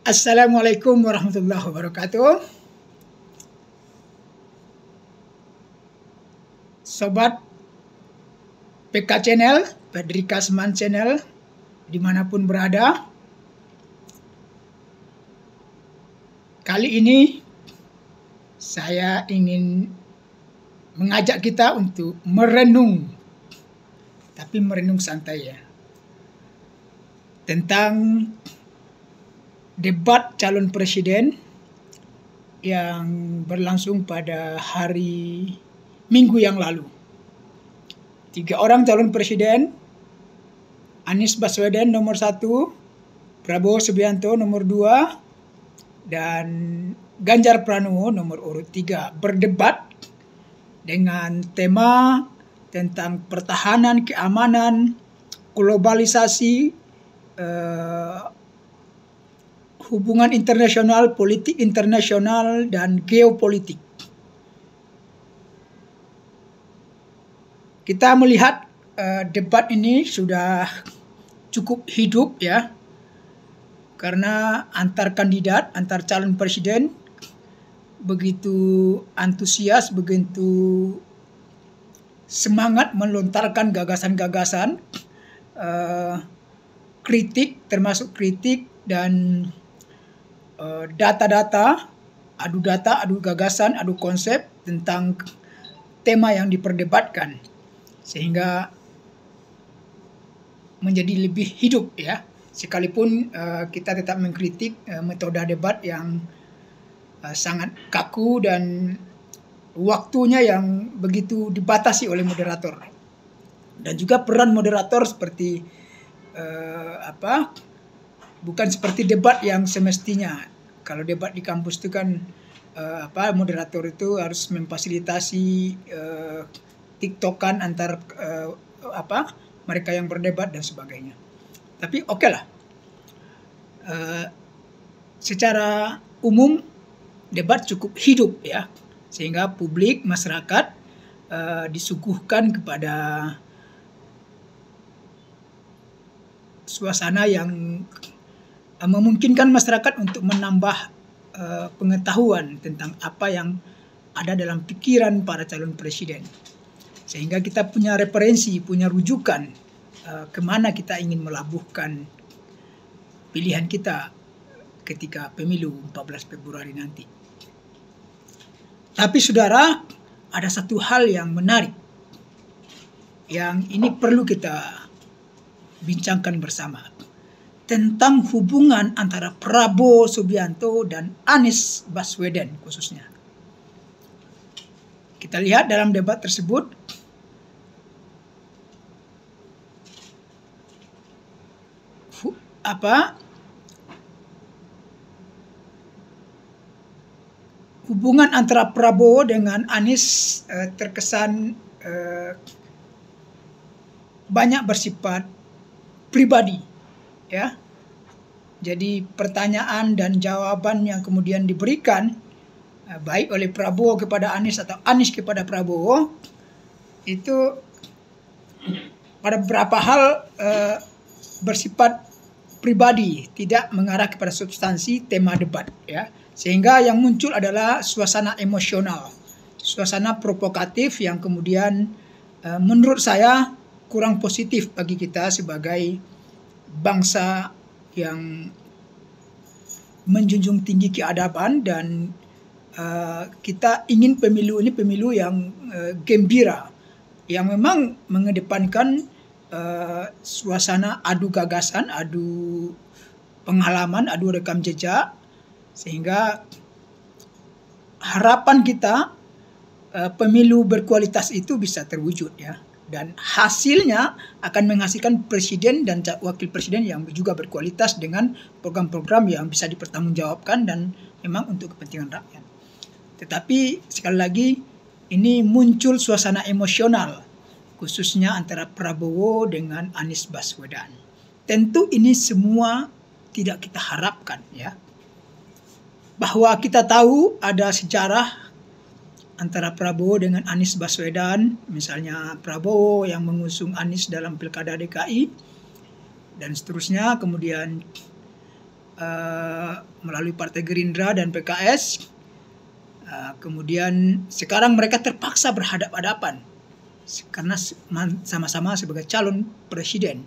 Assalamualaikum warahmatullahi wabarakatuh. Sobat PK Channel, Pedri Kasman Channel, dimanapun berada. Kali ini saya ingin mengajak kita untuk merenung, tapi merenung santai ya, tentang debat calon presiden yang berlangsung pada hari Minggu yang lalu. 3 orang calon presiden, Anies Baswedan nomor 1, Prabowo Subianto nomor 2, dan Ganjar Pranowo nomor urut 3 berdebat dengan tema tentang pertahanan, keamanan, globalisasi, hubungan internasional, politik internasional, dan geopolitik. Kita melihat debat ini sudah cukup hidup ya, karena antar kandidat, antar calon presiden begitu antusias, begitu semangat melontarkan gagasan-gagasan, kritik, termasuk kritik dan data-data, adu gagasan, adu konsep tentang tema yang diperdebatkan, sehingga menjadi lebih hidup ya, sekalipun kita tetap mengkritik metode debat yang sangat kaku dan waktunya yang begitu dibatasi oleh moderator, dan juga peran moderator seperti bukan seperti debat yang semestinya. Kalau debat di kampus itu kan moderator itu harus memfasilitasi tiktokan antar mereka yang berdebat dan sebagainya. Tapi oke lah. Secara umum debat cukup hidup ya, sehingga publik, masyarakat disuguhkan kepada suasana yang memungkinkan masyarakat untuk menambah pengetahuan tentang apa yang ada dalam pikiran para calon presiden, sehingga kita punya referensi, punya rujukan kemana kita ingin melabuhkan pilihan kita ketika pemilu 14 Februari nanti. Tapi saudara, ada satu hal yang menarik yang ini perlu kita bincangkan bersama, tentang hubungan antara Prabowo Subianto dan Anies Baswedan khususnya. Kita lihat dalam debat tersebut, hubungan antara Prabowo dengan Anies terkesan banyak bersifat pribadi ya. Jadi pertanyaan dan jawaban yang kemudian diberikan baik oleh Prabowo kepada Anies atau Anies kepada Prabowo itu pada beberapa hal bersifat pribadi, tidak mengarah kepada substansi tema debat ya. Sehingga yang muncul adalah suasana emosional, suasana provokatif yang kemudian menurut saya kurang positif bagi kita sebagai bangsa yang menjunjung tinggi keadaban, dan kita ingin pemilu ini pemilu yang gembira, yang memang mengedepankan suasana adu gagasan, adu pengalaman, adu rekam jejak, sehingga harapan kita pemilu berkualitas itu bisa terwujud ya, dan hasilnya akan menghasilkan presiden dan wakil presiden yang juga berkualitas dengan program-program yang bisa dipertanggungjawabkan dan memang untuk kepentingan rakyat. Tetapi sekali lagi ini muncul suasana emosional, khususnya antara Prabowo dengan Anies Baswedan. Tentu ini semua tidak kita harapkan ya. Bahwa kita tahu ada sejarah antara Prabowo dengan Anies Baswedan, misalnya Prabowo yang mengusung Anies dalam Pilkada DKI dan seterusnya, kemudian melalui Partai Gerindra dan PKS. Kemudian sekarang mereka terpaksa berhadapan-hadapan karena sama-sama sebagai calon presiden.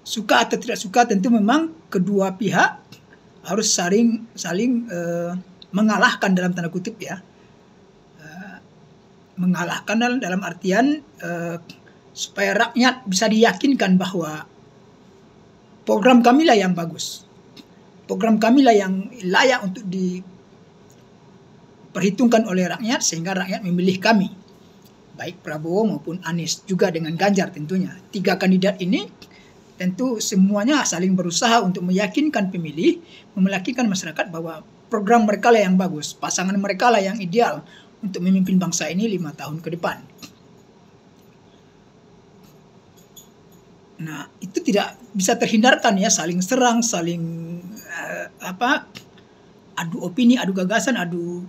Suka atau tidak suka, tentu memang kedua pihak harus saling mengalahkan dalam tanda kutip ya. Mengalahkan dalam artian supaya rakyat bisa diyakinkan bahwa program kamilah yang bagus, program kamilah yang layak untuk diperhitungkan oleh rakyat, sehingga rakyat memilih kami, baik Prabowo maupun Anies, juga dengan Ganjar tentunya. Tiga kandidat ini tentu semuanya saling berusaha untuk meyakinkan pemilih, meyakinkan masyarakat bahwa program mereka lah yang bagus, pasangan mereka lah yang ideal untuk memimpin bangsa ini 5 tahun ke depan. Nah, itu tidak bisa terhindarkan ya, saling serang, saling adu opini, adu gagasan, adu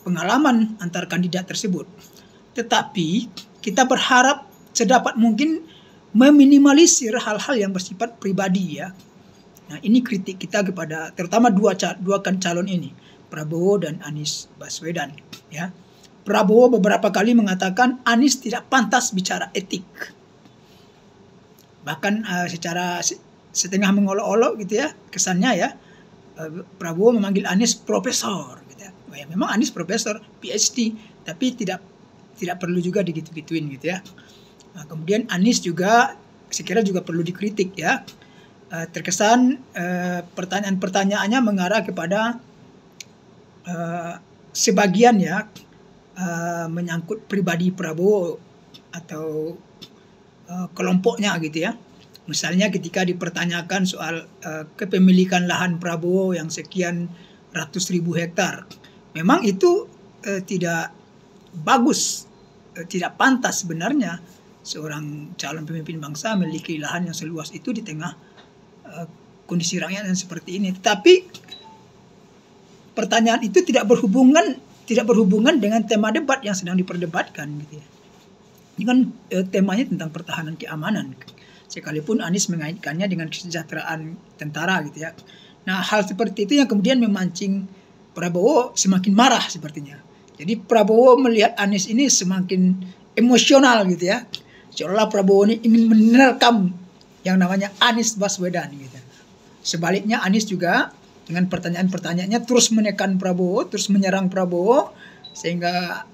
pengalaman antar kandidat tersebut. Tetapi kita berharap sedapat mungkin meminimalisir hal-hal yang bersifat pribadi ya. Nah, ini kritik kita kepada terutama dua calon ini, Prabowo dan Anies Baswedan ya. Prabowo beberapa kali mengatakan Anies tidak pantas bicara etik. Bahkan secara setengah mengolok-olok gitu ya, kesannya ya, Prabowo memanggil Anies profesor gitu ya. Ya memang Anies profesor PhD, tapi tidak perlu juga digitu-gituin gitu ya. Nah, kemudian Anies juga sekira juga perlu dikritik ya. Terkesan pertanyaan-pertanyaannya mengarah kepada sebagian ya, menyangkut pribadi Prabowo atau kelompoknya gitu ya. Misalnya ketika dipertanyakan soal kepemilikan lahan Prabowo yang sekian ratus ribu hektar, memang itu tidak bagus, tidak pantas sebenarnya seorang calon pemimpin bangsa memiliki lahan yang seluas itu di tengah kondisi rakyat yang seperti ini. Tapi pertanyaan itu tidak berhubungan dengan tema debat yang sedang diperdebatkan gitu ya. Ini kan temanya tentang pertahanan keamanan, sekalipun Anies mengaitkannya dengan kesejahteraan tentara gitu ya. Nah, hal seperti itu yang kemudian memancing Prabowo semakin marah sepertinya. Jadi Prabowo melihat Anies ini semakin emosional gitu ya, seolah Prabowo ini ingin menerkam yang namanya Anies Baswedan gitu. Sebaliknya Anies juga dengan pertanyaan-pertanyaannya terus menekan Prabowo, terus menyerang Prabowo, sehingga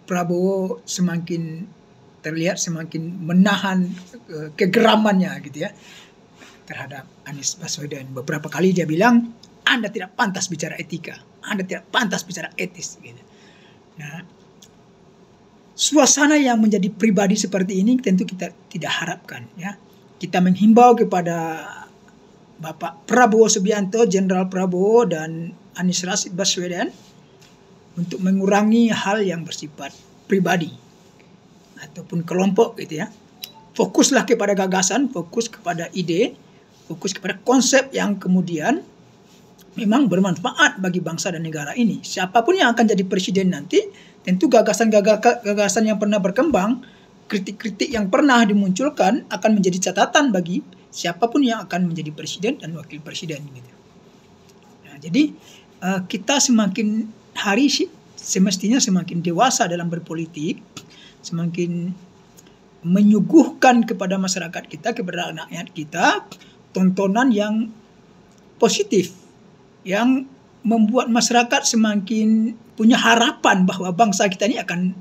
Prabowo semakin terlihat semakin menahan kegeramannya gitu ya terhadap Anies Baswedan. Beberapa kali dia bilang, Anda tidak pantas bicara etika, Anda tidak pantas bicara etis gitu. Nah, suasana yang menjadi pribadi seperti ini tentu kita tidak harapkan ya. Kita menghimbau kepada Bapak Prabowo Subianto, Jenderal Prabowo dan Anies Rashid Baswedan untuk mengurangi hal yang bersifat pribadi ataupun kelompok gitu ya. Fokuslah kepada gagasan, fokus kepada ide, fokus kepada konsep yang kemudian memang bermanfaat bagi bangsa dan negara ini. Siapapun yang akan jadi presiden nanti, tentu gagasan yang pernah berkembang, kritik-kritik yang pernah dimunculkan akan menjadi catatan bagi siapapun yang akan menjadi presiden dan wakil presiden gitu. Nah, jadi kita semakin hari semestinya semakin dewasa dalam berpolitik, semakin menyuguhkan kepada masyarakat kita, kepada rakyat kita, tontonan yang positif, yang membuat masyarakat semakin punya harapan bahwa bangsa kita ini akan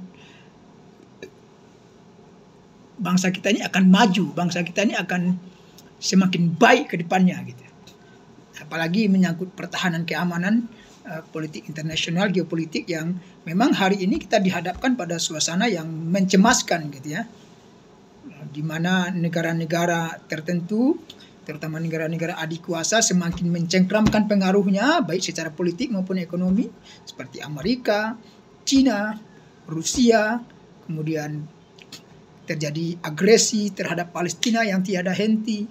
maju, bangsa kita ini akan semakin baik ke depannya gitu. Apalagi menyangkut pertahanan keamanan, politik internasional, geopolitik yang memang hari ini kita dihadapkan pada suasana yang mencemaskan gitu ya. Di mana negara-negara tertentu, terutama negara-negara adik kuasa, semakin mencengkramkan pengaruhnya baik secara politik maupun ekonomi, seperti Amerika, China, Rusia, kemudian terjadi agresi terhadap Palestina yang tiada henti,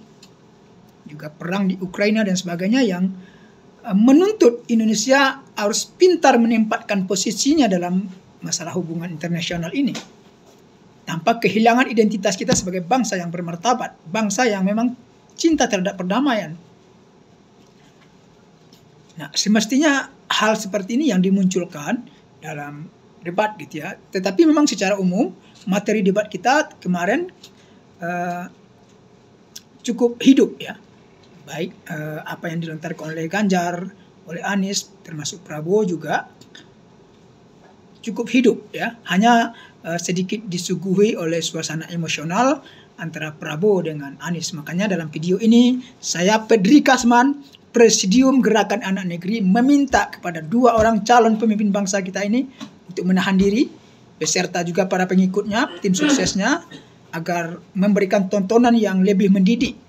juga perang di Ukraina dan sebagainya, yang menuntut Indonesia harus pintar menempatkan posisinya dalam masalah hubungan internasional ini. tanpa kehilangan identitas kita sebagai bangsa yang bermartabat, bangsa yang memang cinta terhadap perdamaian. Nah, semestinya hal seperti ini yang dimunculkan dalam debat gitu ya. Tetapi memang secara umum materi debat kita kemarin cukup hidup ya. Baik apa yang dilontarkan oleh Ganjar, oleh Anies, termasuk Prabowo juga cukup hidup ya. Hanya sedikit disuguhi oleh suasana emosional antara Prabowo dengan Anies. Makanya dalam video ini saya Pedri Kasman, Presidium Gerakan Anak Negeri, meminta kepada 2 orang calon pemimpin bangsa kita ini untuk menahan diri, beserta juga para pengikutnya, tim suksesnya, agar memberikan tontonan yang lebih mendidik,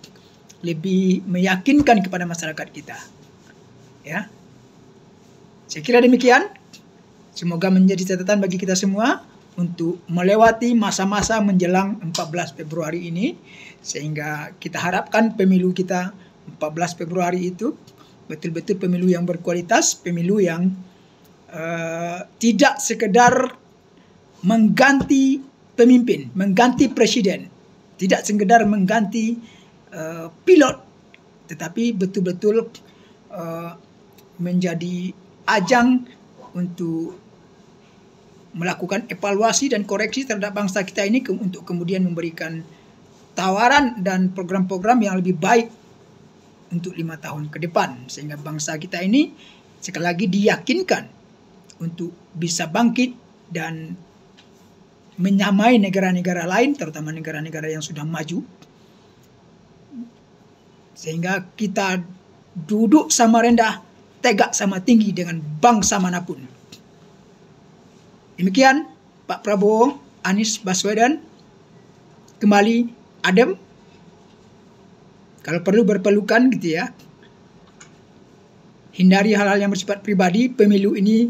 lebih meyakinkan kepada masyarakat kita. Ya, saya kira demikian. Semoga menjadi catatan bagi kita semua untuk melewati masa-masa menjelang 14 Februari ini, sehingga kita harapkan pemilu kita 14 Februari itu betul-betul pemilu yang berkualitas, pemilu yang tidak sekedar mengganti pemimpin, mengganti presiden, tidak sekedar mengganti pilot, tetapi betul-betul menjadi ajang untuk melakukan evaluasi dan koreksi terhadap bangsa kita ini untuk kemudian memberikan tawaran dan program-program yang lebih baik untuk 5 tahun ke depan, sehingga bangsa kita ini sekali lagi diyakinkan untuk bisa bangkit dan menyamai negara-negara lain, terutama negara-negara yang sudah maju, sehingga kita duduk sama rendah, tegak sama tinggi dengan bangsa manapun. Demikian Pak Prabowo, Anies Baswedan, kembali adem, kalau perlu berpelukan gitu ya. Hindari hal-hal yang bersifat pribadi. Pemilu ini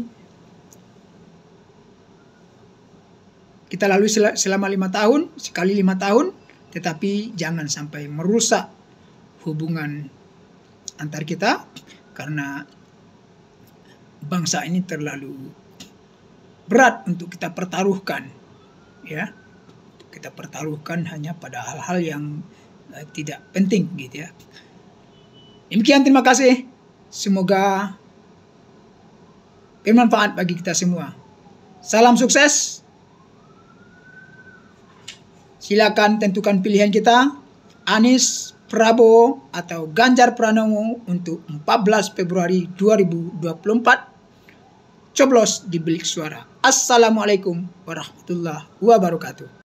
kita lalui selama 5 tahun, sekali 5 tahun, tetapi jangan sampai merusak hubungan antar kita, karena bangsa ini terlalu berat untuk kita pertaruhkan, ya. Kita pertaruhkan hanya pada hal-hal yang tidak penting gitu ya. Demikian, terima kasih. Semoga bermanfaat bagi kita semua. Salam sukses. Silakan tentukan pilihan kita, Anies, Prabowo, atau Ganjar Pranowo untuk 14 Februari 2024. Coblos di bilik suara. Assalamualaikum warahmatullahi wabarakatuh.